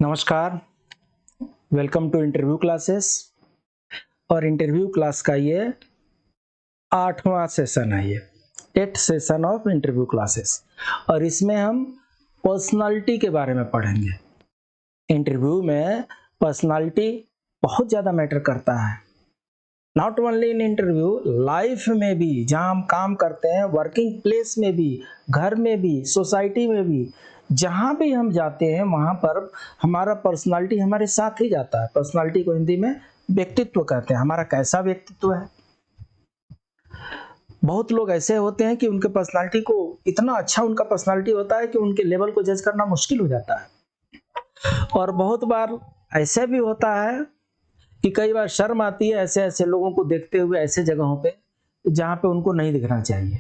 नमस्कार, welcome to interview classes. और interview class का ये 8वां सेशन है। ये 8th session of interview classes और इसमें हम पर्सनालिटी के बारे में पढ़ेंगे। इंटरव्यू में पर्सनालिटी बहुत ज़्यादा मैटर करता है। Not only in interview, life में भी, जहाँ हम काम करते हैं, वर्किंग प्लेस में भी, घर में भी, सोसाइटी में भी, जहाँ भी हम जाते हैं वहाँ पर हमारा पर्सनालिटी हमारे साथ ही जाता है। पर्सनालिटी को हिंदी में व्यक्तित्व कहते हैं। हमारा कैसा व्यक्तित्व है। बहुत लोग ऐसे होते हैं कि उनके पर्सनालिटी को इतना अच्छा उनका पर्सनालिटी होता है कि उनके लेवल को जज करना मुश्किल हो जाता है। और बहुत बार ऐसा भी होता है कि कई बार शर्म आती है ऐसे ऐसे लोगों को देखते हुए ऐसे जगहों पे जहाँ पे उनको नहीं दिखना चाहिए,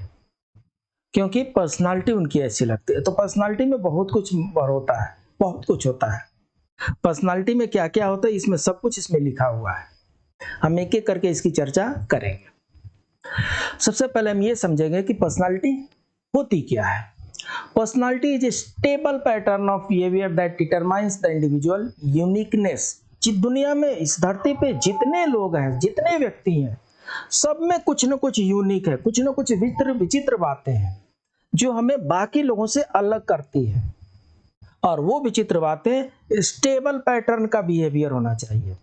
क्योंकि पर्सनालिटी उनकी ऐसी लगती है। तो पर्सनालिटी में बहुत कुछ होता है, बहुत कुछ होता है। पर्सनालिटी में क्या क्या होता है, इसमें सब कुछ इसमें लिखा हुआ है। हम एक एक करके इसकी चर्चा करेंगे। सबसे पहले हम ये समझेंगे कि पर्सनालिटी होती क्या है। Personality is a stable pattern of behaviour that determines the individual uniqueness. दुनिया में, इस धरती पे जितने लोग हैं, जितने व्यक्ति हैं, सब में कुछ न कुछ यूनिक है, कुछ न कुछ विचित्र बातें हैं जो हमें बाकी लोगों से अलग करती है। और वो विचित्र बातें स्टेबल पैटर्न का बिहेवियर होना चाहिए।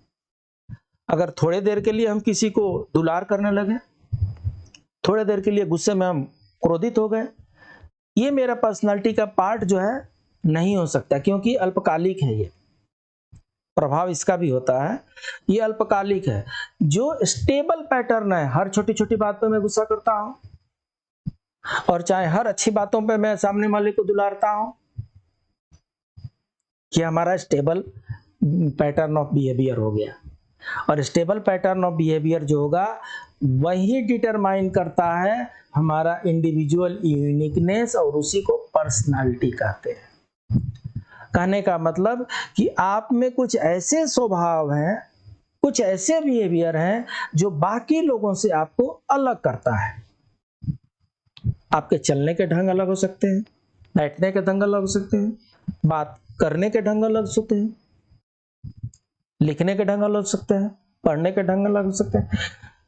अगर थोड़े देर के लिए हम किसी को दुलार करने लगे, थोड़े देर के लिए गुस्से में हम क्रोधित हो गए, ये मेरा पर्सनालिटी का पार्ट जो है नहीं हो सकता, क्योंकि अल्पकालिक है। ये प्रभाव इसका भी होता है, ये अल्पकालिक है। जो स्टेबल पैटर्न है, हर छोटी छोटी बात पे मैं गुस्सा करता हूं और चाहे हर अच्छी बातों पे मैं सामने वाले को दुलारता हूं, ये हमारा स्टेबल पैटर्न ऑफ बिहेवियर हो गया। और स्टेबल पैटर्न ऑफ बिहेवियर जो होगा वही डिटरमाइन करता है हमारा इंडिविजुअल यूनिकनेस, और उसी को पर्सनालिटी कहते हैं। कहने का मतलब कि आप में कुछ ऐसे स्वभाव हैं, कुछ ऐसे बिहेवियर हैं जो बाकी लोगों से आपको अलग करता है। आपके चलने के ढंग अलग हो सकते हैं, बैठने के ढंग अलग हो सकते हैं, बात करने के ढंग अलग हो सकते हैं, लिखने के ढंग अलग हो सकते हैं, पढ़ने के ढंग अलग हो सकते हैं।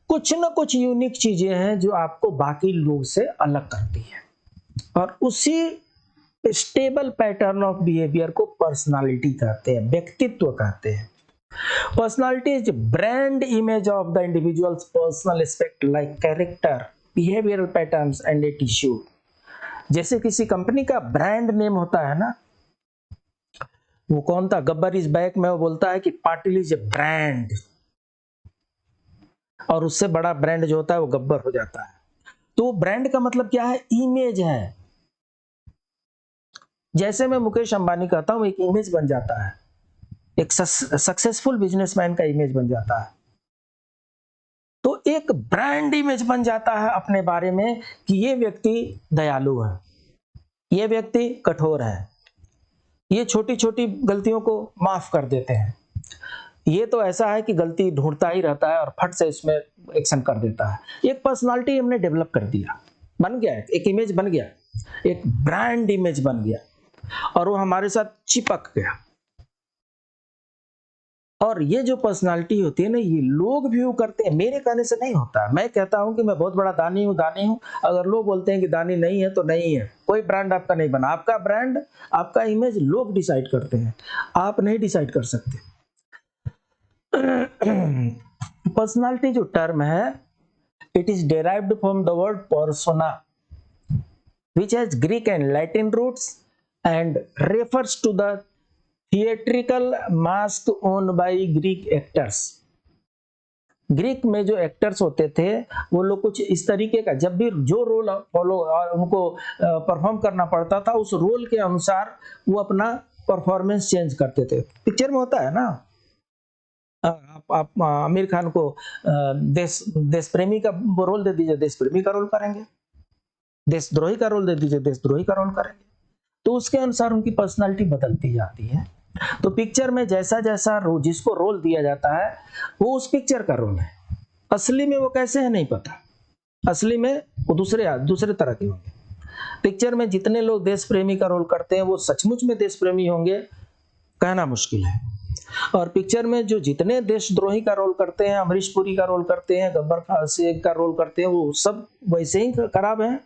कुछ न कुछ यूनिक चीजें हैं जो आपको बाकी लोग से अलग करती है, और उसी स्टेबल पैटर्न ऑफ बिहेवियर को पर्सनालिटी कहते हैं, व्यक्तित्व कहते हैं। Personality is brand image of the individuals personal aspect like character, behavioural patterns and attitude. जैसे किसी कंपनी का ब्रांड नेम होता है ना, वो कौन था, गब्बर इज बैक में वो बोलता है कि पाटिल इज ए ब्रांड, और उससे बड़ा ब्रांड जो होता है वो गब्बर हो जाता है। तो ब्रांड का मतलब क्या है, इमेज है। जैसे मैं मुकेश अंबानी कहता हूं, एक इमेज बन जाता है, एक सक्सेसफुल बिजनेसमैन का इमेज बन जाता है। तो एक ब्रांड इमेज बन जाता है अपने बारे में कि ये व्यक्ति दयालु है, ये व्यक्ति कठोर है, ये छोटी छोटी गलतियों को माफ कर देते हैं, ये तो ऐसा है कि गलती ढूंढता ही रहता है और फट से इसमें एक्शन कर देता है। एक पर्सनालिटी हमने डेवलप कर दिया, बन गया, एक इमेज बन गया, एक ब्रांड इमेज बन गया, और वो हमारे साथ चिपक गया। और ये जो पर्सनालिटी होती है ना, ये लोग व्यू करते हैं, मेरे कहने से नहीं होता। मैं कहता हूं कि मैं बहुत बड़ा दानी हूं, अगर लोग बोलते हैं कि दानी नहीं है तो नहीं है, कोई ब्रांड आपका नहीं बना। आपका ब्रांड, आपका इमेज लोग डिसाइड करते हैं, आप नहीं डिसाइड कर सकते। पर्सनालिटी जो टर्म है, it is derived from the word persona, which has Greek and Latin roots and refers to the theatrical mask worn by Greek actors. Greek में जो एक्टर्स होते थे वो लोग कुछ इस तरीके का, जब भी जो रोल फॉलो उनको परफॉर्म करना पड़ता था, उस रोल के अनुसार वो अपना परफॉर्मेंस चेंज करते थे। पिक्चर में होता है ना, आप आमिर खान को देश प्रेमी का रोल दे दीजिए, देश प्रेमी का रोल करेंगे, देशद्रोही का रोल दे दीजिए, देशद्रोही का रोल करेंगे। तो उसके अनुसार उनकी पर्सनालिटी बदलती जाती है। तो पिक्चर में जैसा जैसा जिसको रोल दिया जाता है वो उस पिक्चर का रोल है। असली में वो कैसे है नहीं पता, असली में वो दूसरे तरह के होंगे। पिक्चर में जितने लोग देश प्रेमी का रोल करते हैं वो सचमुच में देश प्रेमी होंगे, कहना मुश्किल है। और पिक्चर में जो जितने देशद्रोही का रोल करते हैं, अमरीश पुरी का रोल करते हैं, गब्बर सिंह का रोल करते हैं, वो सब वैसे ही खराब है,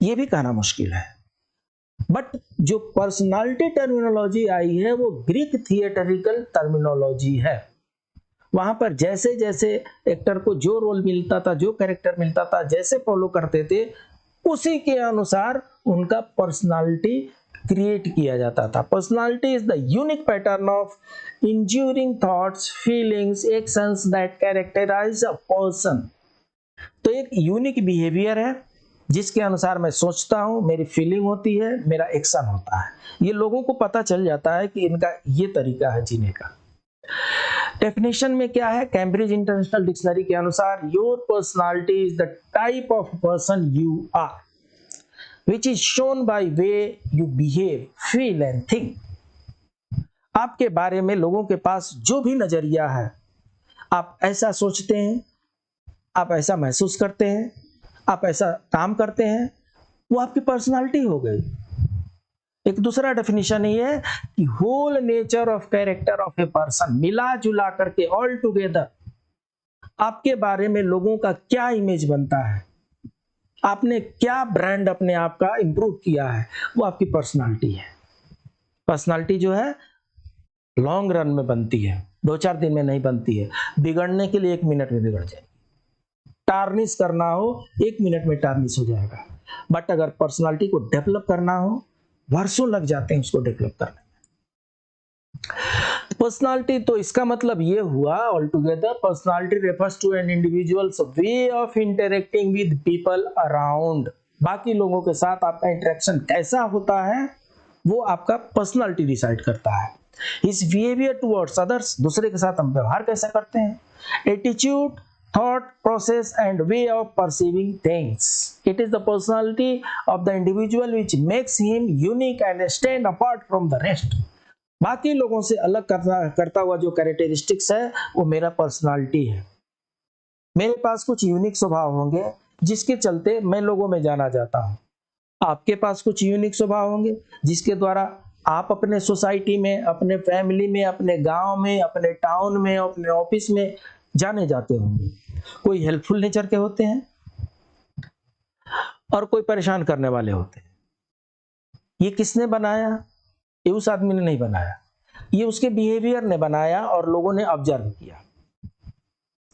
ये भी कहना मुश्किल है। बट जो पर्सनालिटी टर्मिनोलॉजी आई है वो ग्रीक थिएटरिकल टर्मिनोलॉजी है। वहां पर जैसे जैसे एक्टर को जो रोल मिलता था, जो कैरेक्टर मिलता था, जैसे फॉलो करते थे, उसी के अनुसार उनका पर्सनालिटी क्रिएट किया जाता था। Personality is the unique pattern of enduring thoughts, feelings, actions that characterize a person. तो एक यूनिक बिहेवियर है जिसके अनुसार मैं सोचता हूं, मेरी फीलिंग होती है, मेरा एक्शन होता है। ये लोगों को पता चल जाता है कि इनका ये तरीका है जीने का। डेफिनेशन में क्या है? कैम्ब्रिज इंटरनेशनल डिक्शनरी के अनुसार your personality is the type of person you are which is shown by way you behave, feel and think। आपके बारे में लोगों के पास जो भी नजरिया है, आप ऐसा सोचते हैं, आप ऐसा महसूस करते हैं, आप ऐसा काम करते हैं, वो आपकी पर्सनालिटी हो गई। एक दूसरा डेफिनेशन ये है कि whole nature of character of a person, मिला जुला करके ऑल टुगेदर आपके बारे में लोगों का क्या इमेज बनता है, आपने क्या ब्रांड अपने आप का इंप्रूव किया है, वो आपकी पर्सनालिटी है। पर्सनालिटी जो है लॉन्ग रन में बनती है, 2-4 दिन में नहीं बनती है। बिगड़ने के लिए 1 मिनट में बिगड़ जाएगी। टार्निश करना हो 1 मिनट में टार्निश हो जाएगा। बट अगर पर्सनालिटी को डेवलप करना हो, वर्षों लग जाते हैं उसको डेवलप करने में। पर्सनालिटी, तो इसका मतलब ये हुआ all together, personality refers to an individual's way of interacting with people around. बाकी लोगों के साथ आपका इंटरेक्शन कैसा होता है वो आपका पर्सनालिटी डिसाइड करता है। हिज बिहेवियर टुवर्ड्स अदर्स, दूसरे के साथ हम व्यवहार कैसा करते हैं। Attitude, thought process and way of perceiving things. It is the personality of the individual which makes him unique and stand apart from the rest. बाकी लोगों से अलग करता हुआ जो कैरेक्टरिस्टिक्स है वो मेरा पर्सनालिटी है। मेरे पास कुछ यूनिक स्वभाव होंगे जिसके चलते मैं लोगों में जाना जाता हूँ। आपके पास कुछ यूनिक स्वभाव होंगे जिसके द्वारा आप अपने सोसाइटी में, अपने फैमिली में, अपने गांव में, अपने टाउन में, अपने ऑफिस में जाने जाते होंगे। कोई हेल्पफुल नेचर के होते हैं और कोई परेशान करने वाले होते हैं। ये किसने बनाया? ये उस आदमी ने नहीं बनाया, ये उसके बिहेवियर ने बनाया और लोगों ने ऑब्जर्व किया।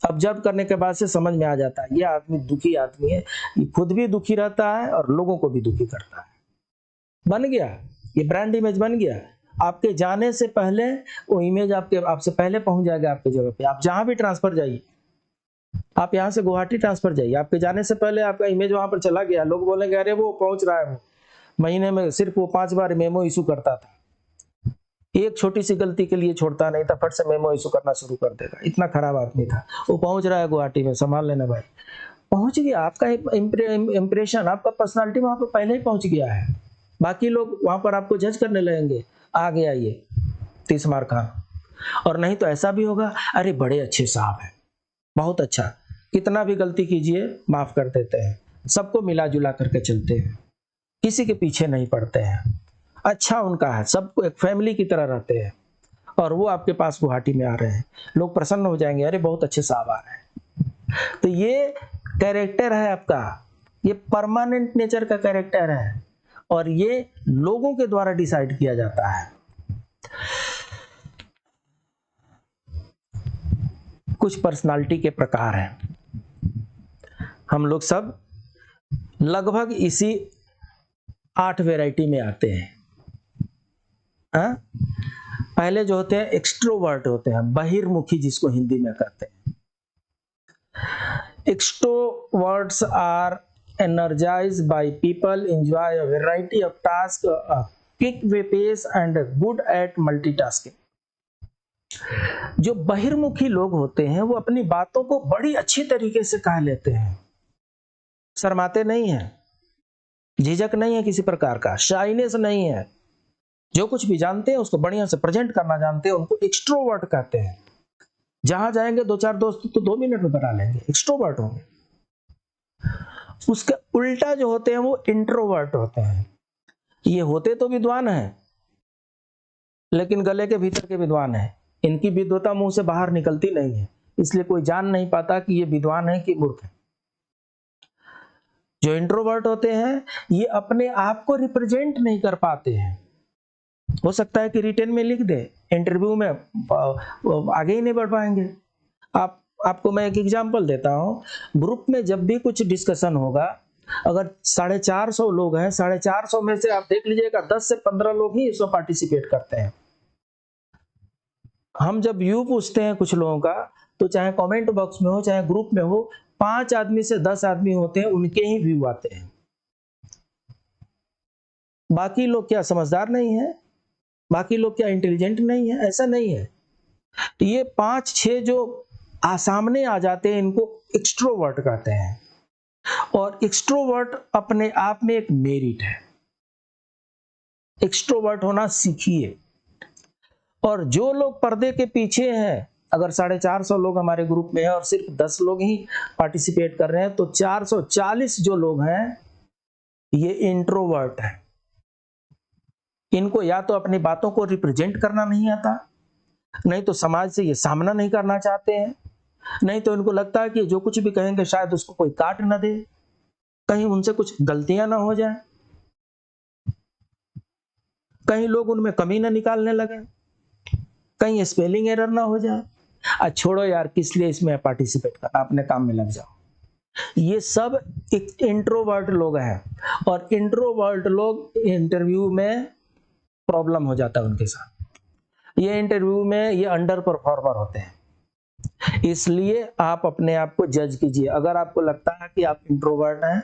ऑब्जर्व करने के बाद से समझ में आ जाता है ये आदमी दुखी आदमी है, ये खुद भी दुखी रहता है और लोगों को भी दुखी करता है। बन गया, ये ब्रांड इमेज बन गया। आपके जाने से पहले वो इमेज आपसे पहले पहुंच जाएगा आपके जगह पे। आप जहां भी ट्रांसफर जाइए, आप यहाँ से गुवाहाटी ट्रांसफर जाइए, आपके जाने से पहले आपका इमेज वहां पर चला गया। लोग बोलेंगे अरे वो पहुंच रहा है, वो महीने में सिर्फ वो 5 बार मेमो इशू करता था, एक छोटी सी गलती के लिए छोड़ता नहीं था, फट से मेमो इशू करना शुरू कर देगा। इतना खराब आदमी था। वो पहुंच रहा है गुवाहाटी में, संभाल लेना भाई। पहुंच गया, आपका इंप्रेशन, आपका पर्सनालिटी वहां पर पहले ही पहुंच गया है। बाकी लोग वहां पर आपको जज करने लगेंगे, आ गया ये 30 मार खान। और नहीं तो ऐसा भी होगा, अरे बड़े अच्छे साहब हैं, बहुत अच्छा, कितना भी गलती कीजिए माफ कर देते हैं, सबको मिला जुला करके चलते हैं, किसी के पीछे नहीं पड़ते हैं, अच्छा उनका है, सबको एक फैमिली की तरह रहते हैं। और वो आपके पास गुवाहाटी में आ रहे हैं, लोग प्रसन्न हो जाएंगे, अरे बहुत अच्छे साहब आ रहे हैं। तो ये कैरेक्टर है आपका, ये परमानेंट नेचर का कैरेक्टर है और ये लोगों के द्वारा डिसाइड किया जाता है। कुछ पर्सनालिटी के प्रकार हैं, हम लोग सब लगभग इसी 8 वैरायटी में आते हैं। पहले जो होते हैं एक्सट्रोवर्ट होते हैं, बहिर्मुखी जिसको हिंदी में कहते हैं। Extroverts are energized by people, enjoy a variety of tasks, a quick pace and good at multitasking। जो बहिर्मुखी लोग होते हैं वो अपनी बातों को बड़ी अच्छी तरीके से कह लेते हैं, शर्माते नहीं हैं, झिझक नहीं है किसी प्रकार का, शाइनेस नहीं है, जो कुछ भी जानते हैं उसको बढ़िया से प्रेजेंट करना जानते हैं, उनको एक्सट्रोवर्ट कहते हैं। जहां जाएंगे 2-4 दोस्त तो 2 मिनट में बना लेंगे, एक्सट्रोवर्ट होंगे। उसके उल्टा जो होते हैं वो इंट्रोवर्ट होते हैं। ये होते तो विद्वान हैं लेकिन गले के भीतर के विद्वान हैं। इनकी विद्वता मुंह से बाहर निकलती नहीं है, इसलिए कोई जान नहीं पाता कि ये विद्वान है कि मूर्ख है। जो इंट्रोवर्ट होते हैं ये अपने आप को रिप्रेजेंट नहीं कर पाते हैं। हो सकता है कि रिटन में लिख दे, इंटरव्यू में आगे ही नहीं बढ़ पाएंगे। आपको मैं एक एग्जांपल देता हूँ। ग्रुप में जब भी कुछ डिस्कशन होगा, अगर 450 लोग हैं, 450 में से आप देख लीजिएगा 10 से 15 लोग ही इसमें पार्टिसिपेट करते हैं। हम जब व्यू पूछते हैं कुछ लोगों का, तो चाहे कमेंट बॉक्स में हो चाहे ग्रुप में हो, 5 आदमी से 10 आदमी होते हैं, उनके ही व्यू आते हैं। बाकी लोग क्या समझदार नहीं है, बाकी लोग क्या इंटेलिजेंट नहीं है? ऐसा नहीं है। ये 5-6 जो सामने आ जाते हैं, इनको एक्सट्रोवर्ट कहते हैं। और एक्सट्रोवर्ट अपने आप में एक मेरिट है। एक्सट्रोवर्ट होना सीखिए। और जो लोग पर्दे के पीछे हैं, अगर 450 लोग हमारे ग्रुप में हैं और सिर्फ 10 लोग ही पार्टिसिपेट कर रहे हैं, तो 440 जो लोग हैं ये इंट्रोवर्ट हैं। इनको या तो अपनी बातों को रिप्रेजेंट करना नहीं आता, नहीं तो समाज से ये सामना नहीं करना चाहते हैं, नहीं तो इनको लगता है कि जो कुछ भी कहेंगे शायद उसको कोई काट न दे, कहीं उनसे कुछ गलतियां ना हो जाए, कहीं लोग उनमें कमी ना निकालने लगे, कहीं स्पेलिंग एरर ना हो जाए। छोड़ो यार, किस लिए इसमें पार्टिसिपेट करना, अपने काम में लग जाओ। ये सब एक इंट्रोवर्ट लोग हैं, और इंट्रोवर्ट लोग इंटरव्यू में प्रॉब्लम हो जाता है उनके साथ। ये इंटरव्यू में ये अंडर परफॉर्मर होते हैं। इसलिए आप अपने आप को जज कीजिए। अगर आपको लगता है कि आप इंट्रोवर्ट हैं,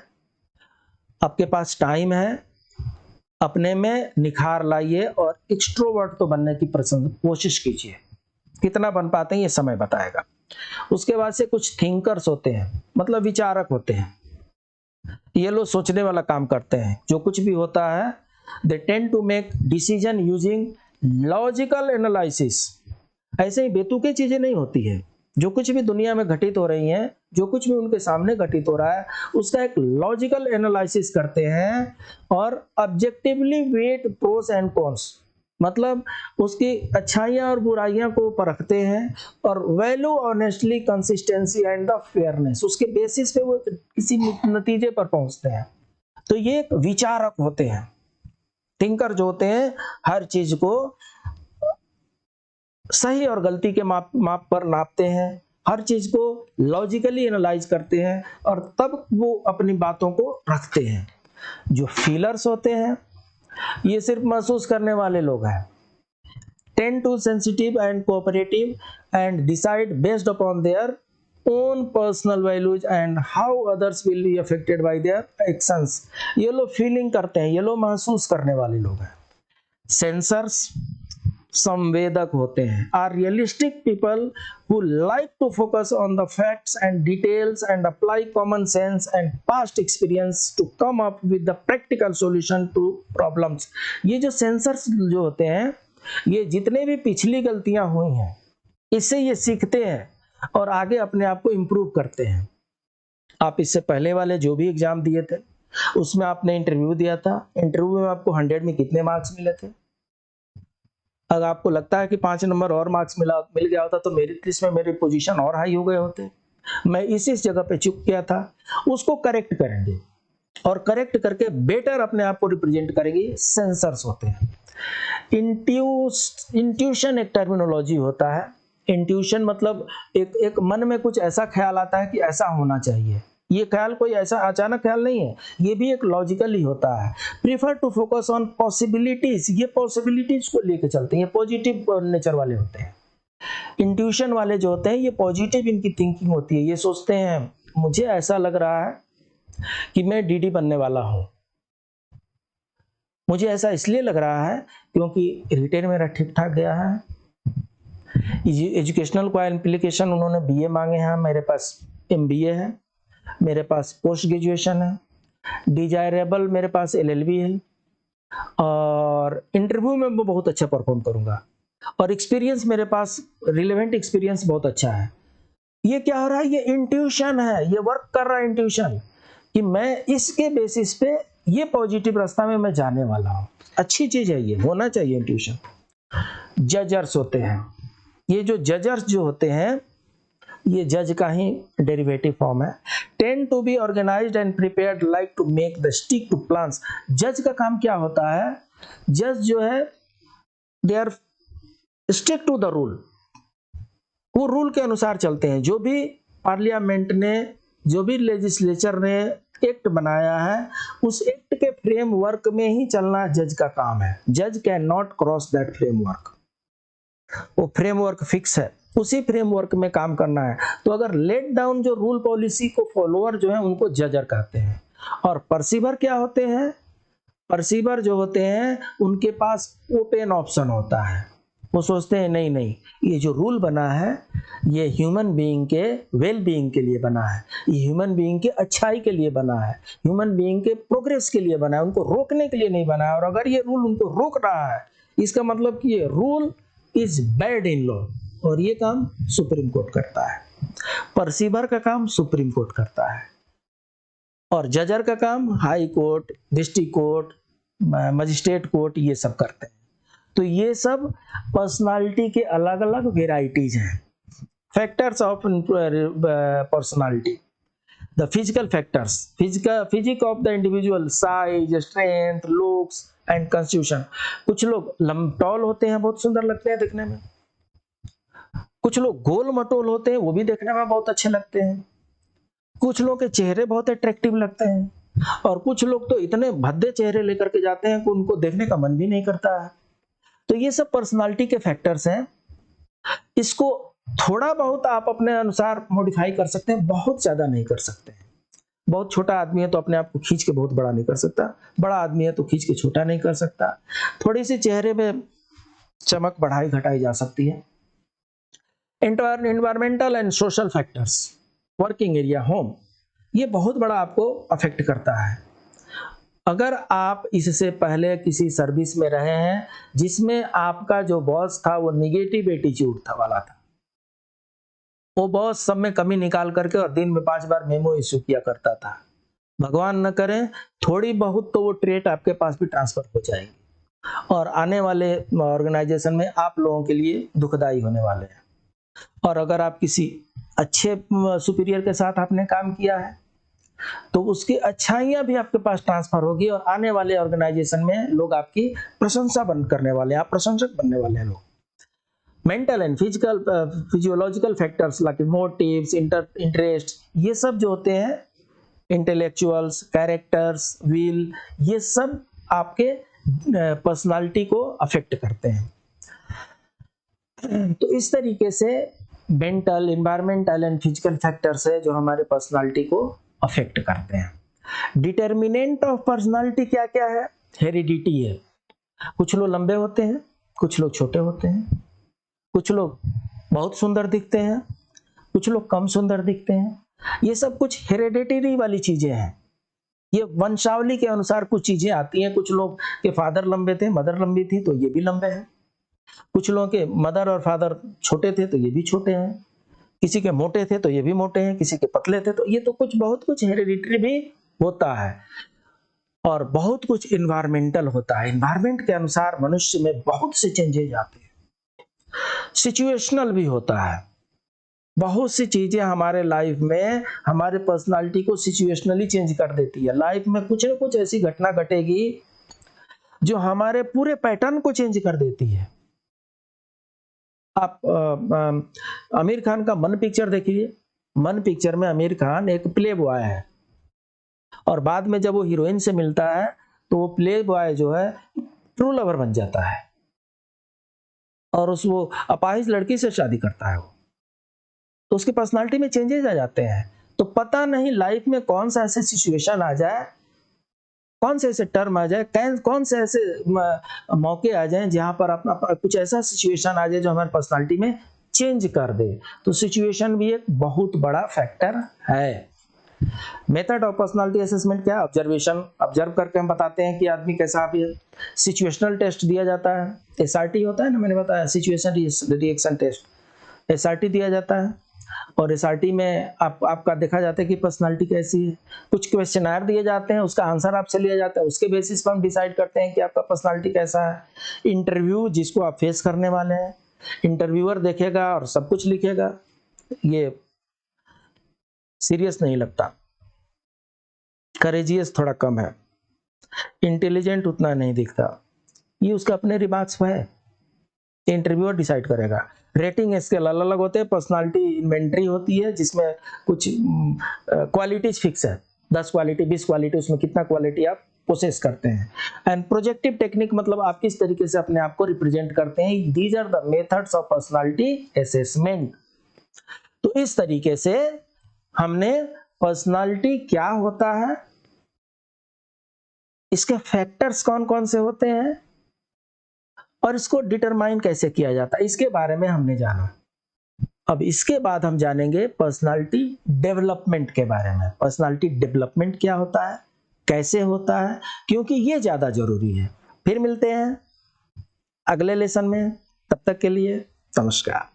आपके पास टाइम है, अपने में निखार लाइए और एक्सट्रोवर्ट तो बनने की कोशिश कीजिए। कितना बन पाते हैं ये समय बताएगा। उसके बाद से कुछ थिंकर्स होते हैं, मतलब विचारक होते हैं। ये लोग सोचने वाला काम करते हैं। जो कुछ भी होता है, they tend to make decision using logical analysis. ऐसे ही बेतुकी चीजें नहीं होती है। जो कुछ भी दुनिया में घटित हो रही हैं, जो कुछ भी उनके सामने घटित हो रहा है, उसका एक लॉजिकल एनालिसिस करते हैं और objectively weigh pros and cons, मतलब उसकी अच्छाइयां और बुराइयां को परखते हैं, और value honestly consistency and the fairness, उसके बेसिस पे वो किसी नतीजे पर पहुंचते हैं। तो ये एक विचारक होते हैं। थिंकर जो होते हैं हर चीज को सही और गलती के माप पर नापते हैं, हर चीज को लॉजिकली एनालाइज करते हैं और तब वो अपनी बातों को रखते हैं। जो फीलर्स होते हैं ये सिर्फ महसूस करने वाले लोग हैं। Tend to sensitive and cooperative and decide based upon their own personal values and how others will be affected by their actions. ये लोग फीलिंग करते हैं, ये लोग महसूस करने वाले लोग हैं। सेंसर्स संवेदक होते हैं, are realistic people who like to focus on the facts and details and apply common sense and past experience to come up with the practical solution to problems. ये जो सेंसर्स जो होते हैं, ये जितने भी पिछली गलतियां हुई हैं इससे ये सीखते हैं और आगे अपने आप को इम्प्रूव करते हैं। आप इससे पहले वाले जो भी एग्जाम दिए थे उसमें आपने इंटरव्यू दिया था, इंटरव्यू में आपको 100 में कितने मार्क्स मिले थे? अगर आपको लगता है कि 5 नंबर और मार्क्स मिल गया होता तो मेरिट लिस्ट में मेरी पोजीशन और हाई हो गए होते। मैं इस जगह पे चुप किया था, उसको करेक्ट करेंगे और करेक्ट करके बेटर अपने आप को रिप्रेजेंट करेंगे। सेंसर्स होते हैं। इंट्यूशन एक टर्मिनोलॉजी होता है। इंट्यूशन मतलब एक मन में कुछ ऐसा ख्याल आता है कि ऐसा होना चाहिए। ये ख्याल कोई ऐसा अचानक ख्याल नहीं है, ये भी एक लॉजिकल ही होता है। Prefer to focus on possibilities, ये पॉसिबिलिटीज को लेके चलते हैं, ये पॉजिटिव नेचर वाले होते हैं। इंट्यूशन वाले जो होते हैं ये पॉजिटिव इनकी थिंकिंग होती है। ये सोचते हैं मुझे ऐसा लग रहा है कि मैं डीडी बनने वाला हूं, मुझे ऐसा इसलिए लग रहा है क्योंकि रिटेन मेरा ठीक ठाक गया है, एजुकेशनल क्वालिफिकेशन उन्होंने बीए मांगे हैं, मेरे पास एमबीए है, मेरे पास पोस्ट ग्रेजुएशन है, डिजायरेबल मेरे पास एलएलबी है, और इंटरव्यू में मैं बहुत अच्छा परफॉर्म करूंगा, और एक्सपीरियंस मेरे पास रिलेवेंट एक्सपीरियंस बहुत अच्छा है। ये क्या हो रहा है? ये इंट्यूशन है, ये वर्क कर रहा है इंट्यूशन कि मैं इसके बेसिस पे ये पॉजिटिव रास्ता में मैं जाने वाला हूँ। अच्छी चीज है, ये होना चाहिए इंट्यूशन। जजर्स होते हैं। ये जो जजर्स जो होते हैं, ये जज का ही डेरिवेटिव फॉर्म है। Tend to be organised and prepared like to make the stick to plans. जज का काम क्या होता है? जज जो है they are stick to the rule, वो रूल के अनुसार चलते हैं। जो भी पार्लियामेंट ने, जो भी लेजिस्लेचर ने एक्ट बनाया है, उस एक्ट के फ्रेमवर्क में ही चलना जज का काम है। जज can not cross that framework. वो फ्रेमवर्क फिक्स है, उसी फ्रेमवर्क में काम करना है। तो अगर लेट डाउन जो रूल पॉलिसी को फॉलोअर जो है उनको जजर कहते हैं। और परसीवर क्या होते हैं? परसीवर जो होते हैं उनके पास ओपन ऑप्शन होता है। वो सोचते हैं नहीं नहीं, ये जो रूल बना है ये ह्यूमन बीइंग के वेल बीइंग के लिए बना है, ये ह्यूमन बीइंग के अच्छाई के लिए बना है, ह्यूमन बीइंग के प्रोग्रेस के लिए बना है, उनको रोकने के लिए नहीं बना है। और अगर ये रूल उनको रोक रहा है, इसका मतलब कि ये rule is bad in law, और ये काम सुप्रीम कोर्ट करता है। परसीवर का काम सुप्रीम कोर्ट करता है, और जजर का काम high court, district court, magistrate court, ये सब करते हैं। तो ये सब पर्सनालिटी के अलग अलग वेराइटीज हैं। Factors of personality, the physical factors, physique of the individual, size, strength, looks and constitution. कुछ लोग टॉल होते हैं, बहुत सुंदर लगते हैं देखने में। कुछ लोग गोल मटोल होते हैं, वो भी देखने में बहुत अच्छे लगते हैं। कुछ लोग के चेहरे बहुत अट्रैक्टिव लगते हैं, और कुछ लोग तो इतने भद्दे चेहरे लेकर के जाते हैं कि उनको देखने का मन भी नहीं करता है। तो ये सब पर्सनालिटी के फैक्टर्स हैं। इसको थोड़ा बहुत आप अपने अनुसार मॉडिफाई कर सकते हैं, बहुत ज्यादा नहीं कर सकते हैं। बहुत छोटा आदमी है तो अपने आप को खींच के बहुत बड़ा नहीं कर सकता, बड़ा आदमी है तो खींच के छोटा नहीं कर सकता। थोड़ी सी चेहरे में चमक बढ़ाई घटाई जा सकती है। Environmental and social factors, working area, home, ये बहुत बड़ा आपको अफेक्ट करता है। अगर आप इससे पहले किसी सर्विस में रहे हैं जिसमें आपका जो बॉस था वो निगेटिव एटीट्यूड था वाला था, वो बॉस सब में कमी निकाल करके और दिन में 5 बार मेमो इश्यू किया करता था, भगवान न करे थोड़ी बहुत तो वो ट्रेट आपके पास भी ट्रांसफर हो जाएगी, और आने वाले ऑर्गेनाइजेशन में आप लोगों के लिए दुखदाई होने वाले हैं। और अगर आप किसी अच्छे सुपीरियर के साथ आपने काम किया है तो उसकी अच्छाइयां भी आपके पास ट्रांसफर होगी, और आने वाले ऑर्गेनाइजेशन में लोग आपकी प्रशंसा करने वाले हैं, आप प्रशंसक बनने वाले हैं लोग। Mental and physiological factors like motives, interest, ये सब जो होते हैं, इंटेलेक्चुअल्स, कैरेक्टर्स, विल, ये सब आपके पर्सनालिटी को अफेक्ट करते हैं। तो इस तरीके से mental, environmental and physical factors है जो हमारे पर्सनालिटी को अफेक्ट करते हैं। डिटर्मिनेंट ऑफ पर्सनालिटी क्या क्या है? हेरिडिटी है। कुछ लोग लंबे होते हैं, कुछ लोग छोटे होते हैं, कुछ लोग बहुत सुंदर दिखते हैं, कुछ लोग कम सुंदर दिखते हैं। ये सब कुछ हेरिडिटरी वाली चीजें हैं। ये वंशावली के अनुसार कुछ चीजें आती हैं। कुछ लोग के फादर लंबे थे, मदर लंबी थी, तो ये भी लंबे हैं। कुछ लोगों के मदर और फादर छोटे थे तो ये भी छोटे हैं। किसी के मोटे थे तो ये भी मोटे हैं, किसी के पतले थे तो ये तो कुछ बहुत कुछ हेरिडिटरी भी होता है, और बहुत कुछ इन्वायरमेंटल होता है। इन्वायरमेंट के अनुसार मनुष्य में बहुत से चेंजेज आते हैं। सिचुएशनल भी होता है। बहुत सी चीजें हमारे लाइफ में हमारे पर्सनालिटी को सिचुएशनली चेंज कर देती है। लाइफ में कुछ न कुछ ऐसी घटना घटेगी जो हमारे पूरे पैटर्न को चेंज कर देती है। आप आमिर खान का मन पिक्चर देखिए। मन पिक्चर में आमिर खान एक प्ले बॉय है, और बाद में जब वो हीरोइन से मिलता है तो वो प्ले बॉय जो है ट्रू लवर बन जाता है, और वो अपाहिज लड़की से शादी करता है। वो तो उसकी पर्सनालिटी में चेंजेस आ जाते हैं। तो पता नहीं लाइफ में कौन सा ऐसे सिचुएशन आ जाए, कौन से ऐसे टर्म आ जाए, कौन से ऐसे मौके आ जाएं जहां पर अपना कुछ ऐसा सिचुएशन आ जाए जो हमारी पर्सनालिटी में चेंज कर दे। तो सिचुएशन भी एक बहुत बड़ा फैक्टर है। मेथड ऑफ पर्सनालिटी असेसमेंट क्या है? ऑब्जर्वेशन, ऑब्जर्व करके हम बताते हैं कि आदमी कैसा है। सिचुएशनल टेस्ट दिया जाता है, SRT होता है ना, मैंने बताया, सिचुएशन रिएक्शन टेस्ट, SRT दिया जाता है। और एसआरटी में आपका देखा जाता है कि पर्सनालिटी कैसी है। कुछ क्वेश्चनर दिए जाते हैं, उसका आंसर आपसे लिया जाता है, उसके बेसिस पर हम डिसाइड करते हैं कि आपका पर्सनालिटी कैसा है। इंटरव्यू जिसको आप फेस करने वाले हैं, इंटरव्यूअर देखेगा और सब कुछ लिखेगा, ये सीरियस नहीं लगता। करेजियस थोड़ा कम है, इंटेलिजेंट उतना नहीं दिखता, ये उसका अपने रिमार्क्स पर है, इंटरव्यूअर डिसाइड करेगा। रेटिंग स्केल अलग अलग होते हैं, पर्सनालिटी इन्वेंटरी होती है जिसमें कुछ क्वालिटीज फिक्स है, 10 क्वालिटी 20 क्वालिटी, उसमें कितना क्वालिटी आप पोसेस करते हैं। एंड प्रोजेक्टिव टेक्निक मतलब आप किस तरीके से अपने आप को रिप्रेजेंट करते हैं। These are the methods of personality assessment. तो इस तरीके से हमने पर्सनालिटी क्या होता है, इसके फैक्टर्स कौन कौन से होते हैं और इसको डिटरमाइन कैसे किया जाता है, इसके बारे में हमने जाना। अब इसके बाद हम जानेंगे पर्सनालिटी डेवलपमेंट के बारे में। पर्सनालिटी डेवलपमेंट क्या होता है, कैसे होता है, क्योंकि ये ज्यादा जरूरी है। फिर मिलते हैं अगले लेसन में, तब तक के लिए नमस्कार।